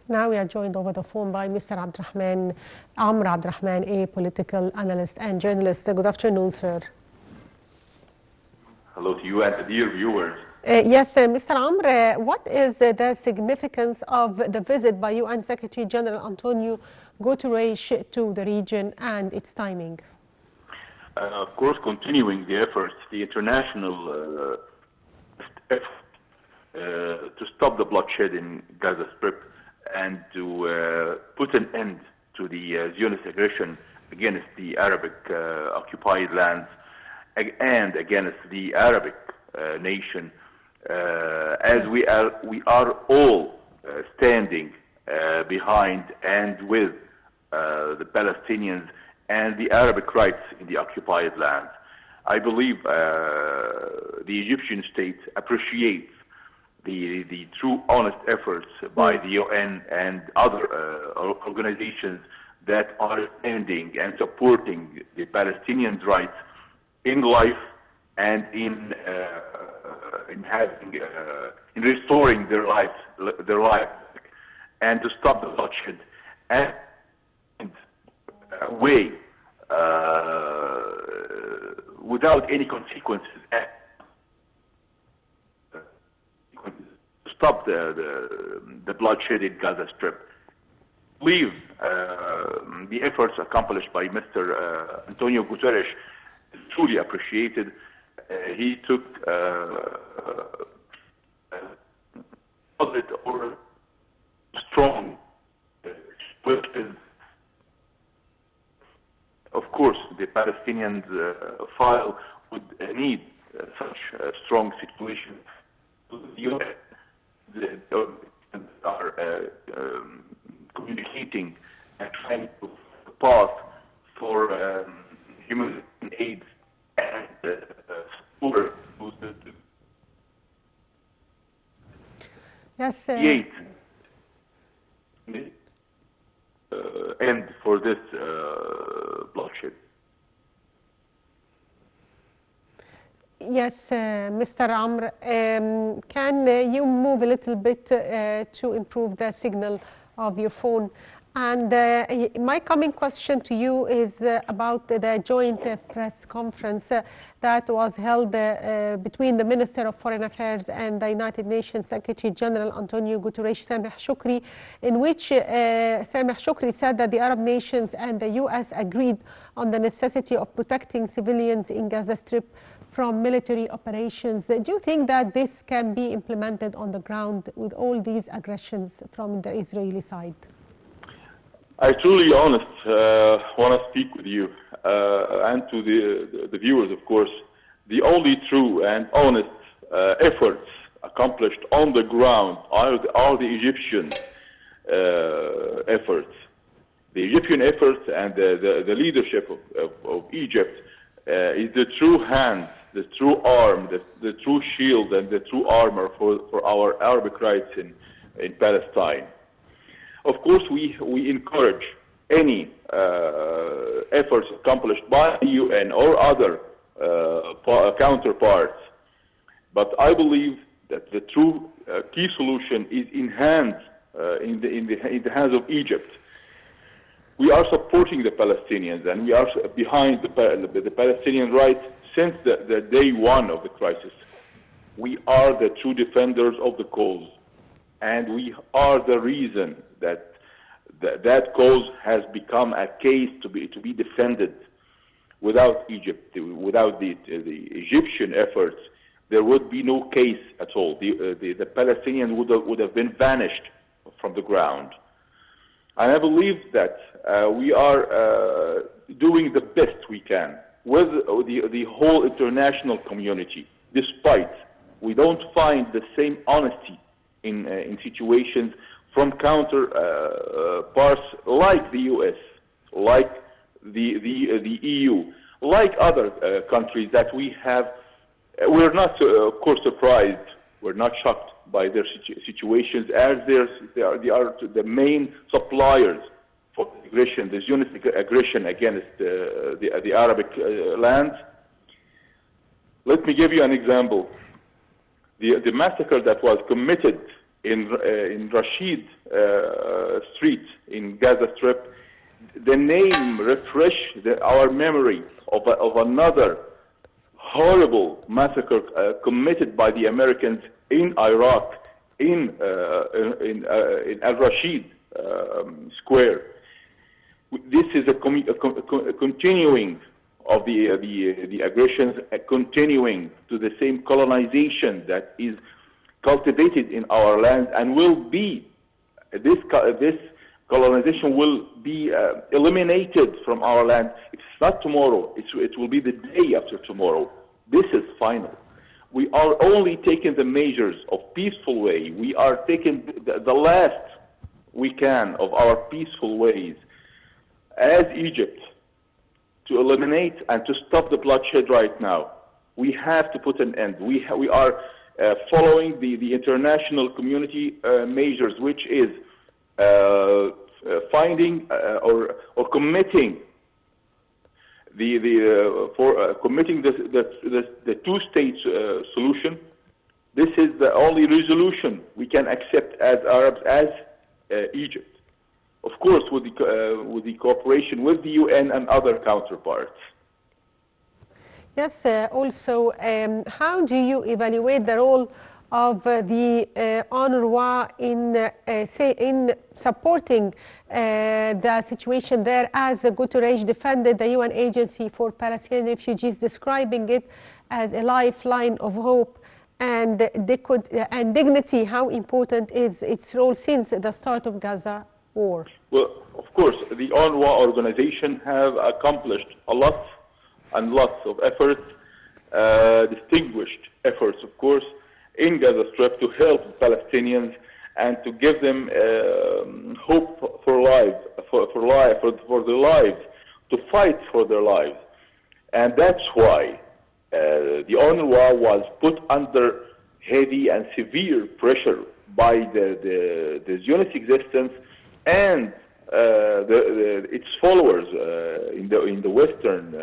Now we are joined over the phone by Mr. Abdurrahman, Amr Abdurrahman, a political analyst and journalist. Good afternoon, sir. Hello to you and the dear viewers. Yes, Mr. Amr, what is the significance of the visit by UN Secretary General Antonio Guterres to the region and its timing? Of course, continuing the efforts, the international effort to stop the bloodshed in Gaza Strip and to put an end to the Zionist aggression against the Arabic occupied lands and against the Arabic nation, as we are all standing behind and with the Palestinians and the Arabic rights in the occupied lands. I believe the Egyptian state appreciates the true honest efforts by the UN and other organizations that are standing and supporting the Palestinians' rights in life and in having in restoring their lives, and to stop the bloodshed and way without any consequences. Stop the bloodshed in Gaza Strip. Leave the efforts accomplished by Mr. Antonio Guterres is truly appreciated. He took or strong with his, of course, the Palestinians file would need such a strong situation. The UN are communicating and trying to path for human aid and support Yes, end for this bloodshed. Yes, Mr. Amr, can you move a little bit to improve the signal of your phone? And my coming question to you is about the joint press conference that was held between the Minister of Foreign Affairs and the United Nations Secretary General Antonio Guterres, Sameh Shoukry, in which Sameh Shoukry said that the Arab nations and the US agreed on the necessity of protecting civilians in Gaza Strip from military operations. Do you think that this can be implemented on the ground with all these aggressions from the Israeli side? I truly want to speak with you and to the viewers, of course. The only true and honest efforts accomplished on the ground are the Egyptian efforts. The Egyptian efforts and the leadership of Egypt is the true hand, the true arm, the true shield and the true armor for our Arabic rights in Palestine. Of course, we encourage any efforts accomplished by the UN or other counterparts, but I believe that the true key solution is in the hands of Egypt. We are supporting the Palestinians and we are behind the Palestinian rights since the day one of the crisis. We are the true defenders of the cause, and we are the reason that cause has become a case to be defended. Without Egypt, without the Egyptian efforts, there would be no case at all. The Palestinians would have been vanished from the ground. And I believe that we are doing the best we can with the whole international community, despite we don't find the same honesty in situations from counterparts like the US, like the EU, like other countries that we have. We're not, of course, surprised. We're not shocked by their situations, as they are the main suppliers for aggression, the Zionist aggression against the Arabic lands. Let me give you an example. The massacre that was committed in Rashid street in Gaza Strip, the name refresh our memory of another horrible massacre committed by the Americans in Iraq, in Al-Rashid Square. This is a continuing of the aggressions, continuing to the same colonization that is cultivated in our land, and will be this colonization will be eliminated from our land. It's not tomorrow. It will be the day after tomorrow. This is final. We are only taking the measures of peaceful way. We are taking the last we can of our peaceful ways as Egypt to eliminate and to stop the bloodshed right now. We have to put an end. We are following the international community measures, which is finding or committing committing the two-state solution. This is the only resolution we can accept as Arabs, as Egypt. Of course, with the cooperation with the UN and other counterparts. Yes. Also, how do you evaluate the role of the UNRWA in supporting the situation there, as Guterres defended the UN Agency for Palestinian Refugees, describing it as a lifeline of hope and dignity? How important is its role since the start of Gaza war? Well, of course, the UNRWA organization have accomplished a lot and lots of efforts, distinguished efforts, of course, in Gaza Strip to help Palestinians and to give them hope for life, for their lives, to fight for their lives. And that's why the UNRWA was put under heavy and severe pressure by the Zionist existence and its followers in the Western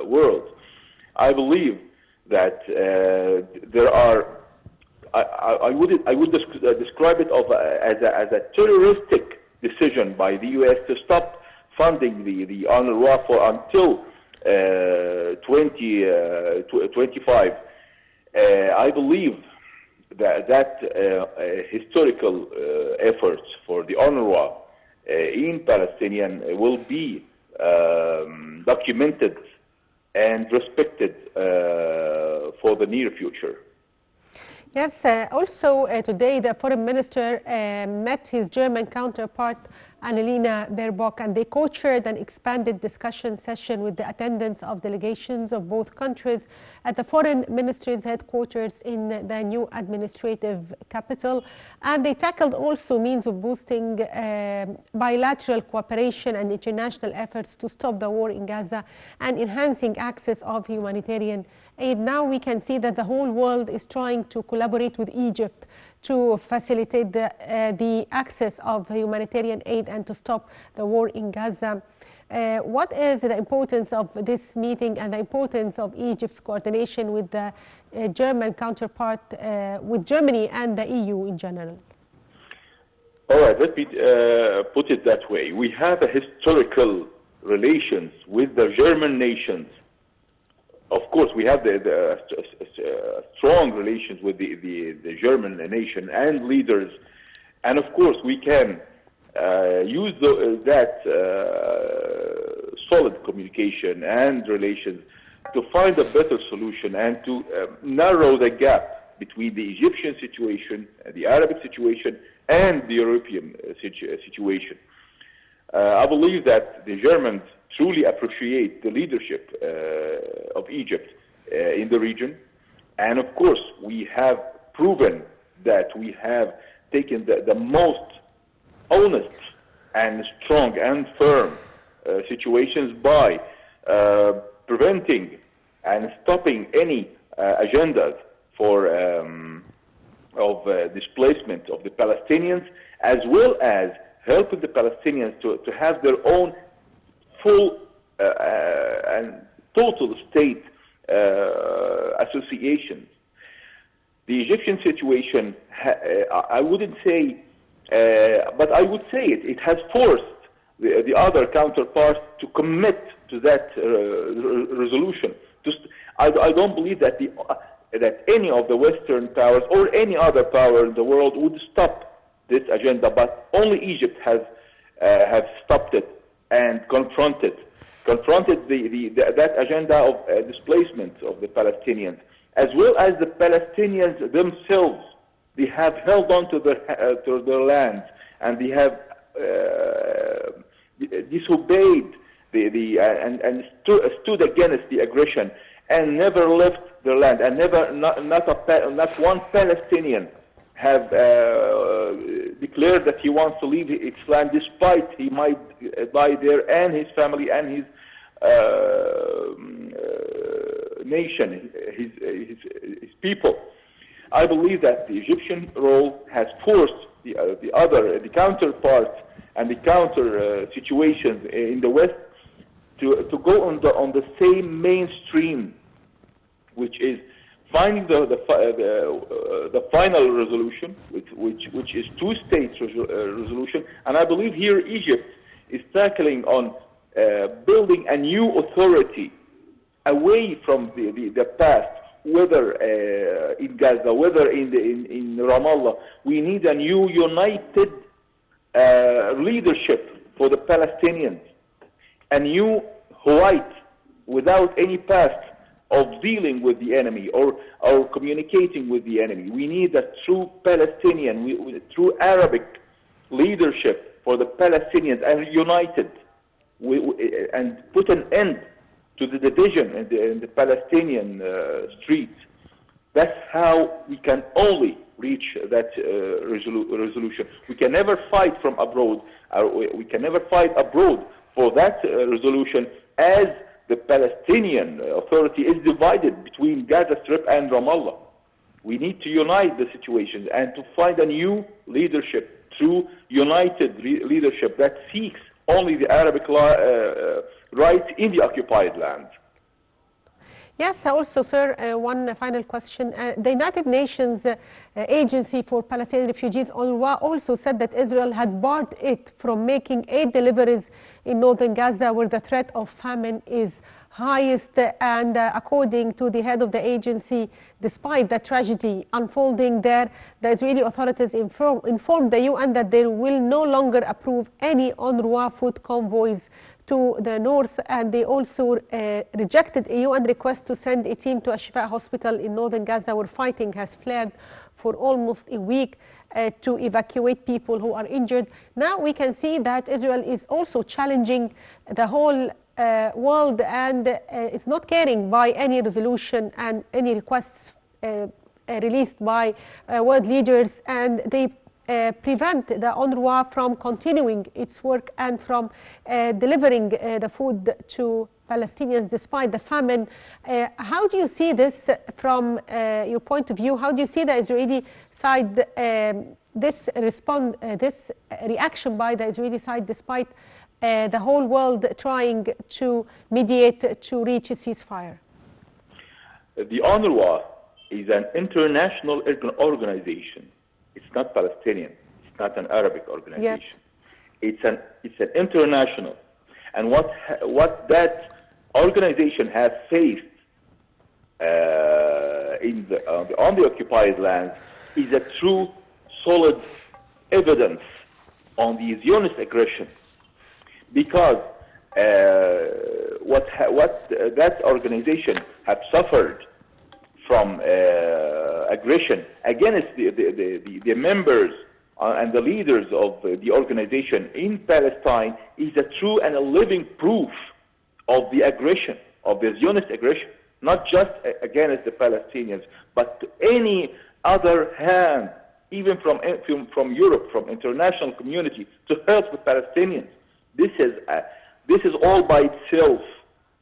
world. I believe that there are. I would describe it as a terroristic decision by the U.S. to stop funding the UNRWA for until 2025. I believe that historical efforts for the UNRWA in Palestinian will be documented and respected for the near future. Yes. Also, today the foreign minister met his German counterpart Annalena Baerbock, and they co-chaired an expanded discussion session with the attendance of delegations of both countries at the foreign ministry's headquarters in the new administrative capital. And they tackled also means of boosting bilateral cooperation and international efforts to stop the war in Gaza and enhancing access of humanitarian aid. Now we can see that the whole world is trying to collaborate with Egypt to facilitate the access of humanitarian aid and to stop the war in Gaza. What is the importance of this meeting and the importance of Egypt's coordination with the German counterpart, with Germany and the EU in general? All right, let me put it that way. We have a historical relations with the German nations. Of course, we have the strong relations with the German nation and leaders, and of course we can use that solid communication and relations to find a better solution and to narrow the gap between the Egyptian situation, the Arabic situation, and the European situation. I believe that the Germans truly appreciate the leadership of Egypt in the region. And of course, we have proven that we have taken the most honest and strong and firm situations by preventing and stopping any agendas for of displacement of the Palestinians, as well as helping the Palestinians to have their own full and total state associations. The Egyptian situation, I wouldn't say But I would say it has forced the other counterparts to commit to that resolution. I don't believe that that any of the Western powers or any other power in the world would stop this agenda, but only Egypt has stopped it and confronted that agenda of displacement of the Palestinians, as well as the Palestinians themselves. They have held on to their lands, and they have disobeyed and stood against the aggression, and never left their land, and not one Palestinian have declared that he wants to leave its land, despite he might die there, and his family and his nation, his people. I believe that the Egyptian role has forced the counterparts and the counter situations in the West to go on the same mainstream, which is finding the final resolution, which is two-state resolution. And I believe here Egypt is tackling on building a new authority away from the past, whether in Gaza, whether in Ramallah. We need a new united leadership for the Palestinians, a new white without any past of dealing with the enemy or communicating with the enemy. We need a true Palestinian, true Arabic leadership for the Palestinians, and united, and put an end to the division in the Palestinian streets. That's how we can only reach that resolution. We can never fight from abroad. We can never fight abroad for that resolution, as the Palestinian Authority is divided between Gaza Strip and Ramallah. We need to unite the situation and to find a new leadership, true united leadership that seeks only the Arabic rights in the occupied land. Yes, also, sir, one final question. The United Nations Agency for Palestinian Refugees, UNRWA, also said that Israel had barred it from making aid deliveries in northern Gaza, where the threat of famine is highest. And according to the head of the agency, despite the tragedy unfolding there, the Israeli authorities informed the UN that they will no longer approve any UNRWA food convoys to the north, and they also rejected a UN request to send a team to Al-Shifa hospital in northern Gaza, where fighting has flared for almost a week, to evacuate people who are injured. Now we can see that Israel is also challenging the whole world, and it's not caring by any resolution and any requests released by world leaders, and they prevent the UNRWA from continuing its work and from delivering the food to Palestinians despite the famine. How do you see this from your point of view? How do you see the Israeli side, this reaction by the Israeli side, despite the whole world trying to mediate to reach a ceasefire? The UNRWA is an international organization. It's not Palestinian. It's not an Arabic organization. Yes. It's an international. And what that organization has faced on the occupied lands is a true, solid evidence on the Zionist aggression. Because what that organization have suffered from aggression against the members and the leaders of the organization in Palestine is a true and a living proof of the aggression, of the Zionist aggression, not just against the Palestinians, but to any other hand, even from Europe, from international community, to help the Palestinians. This is all by itself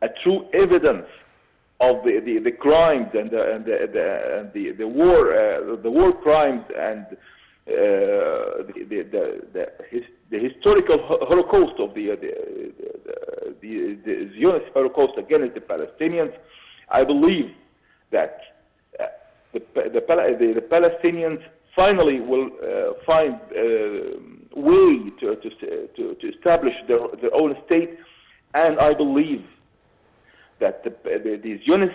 a true evidence of the crimes and the war crimes and the historical Holocaust of the Zionist Holocaust against the Palestinians. I believe that the Palestinians finally will find a way to establish their own state. And I believe that the Zionist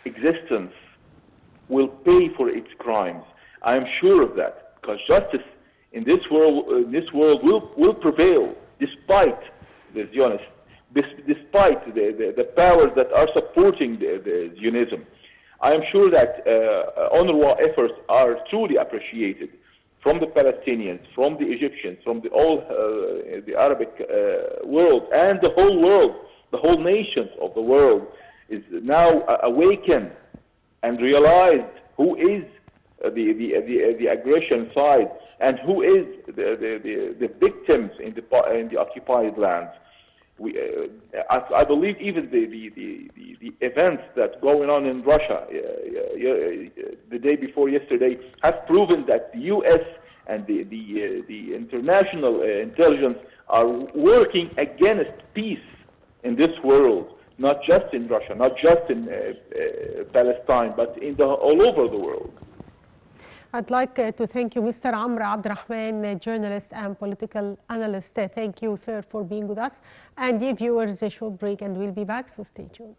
existence will pay for its crimes. I am sure of that, because justice in this world will prevail despite the Zionists, despite the powers that are supporting the Zionism. I am sure that UNRWA efforts are truly appreciated from the Palestinians, from the Egyptians, from the Arabic world, and the whole world, the whole nations of the world is now awakened and realized who is the aggression side and who is the victims in the occupied lands. I believe even the events that going on in Russia the day before yesterday have proven that the U.S. and the international intelligence are working against peace in this world, not just in Russia, not just in Palestine, but all over the world. I'd like to thank you, Mr. Amr Abdel, journalist and political analyst. Thank you, sir, for being with us. And give viewers a short break, and we'll be back, so stay tuned.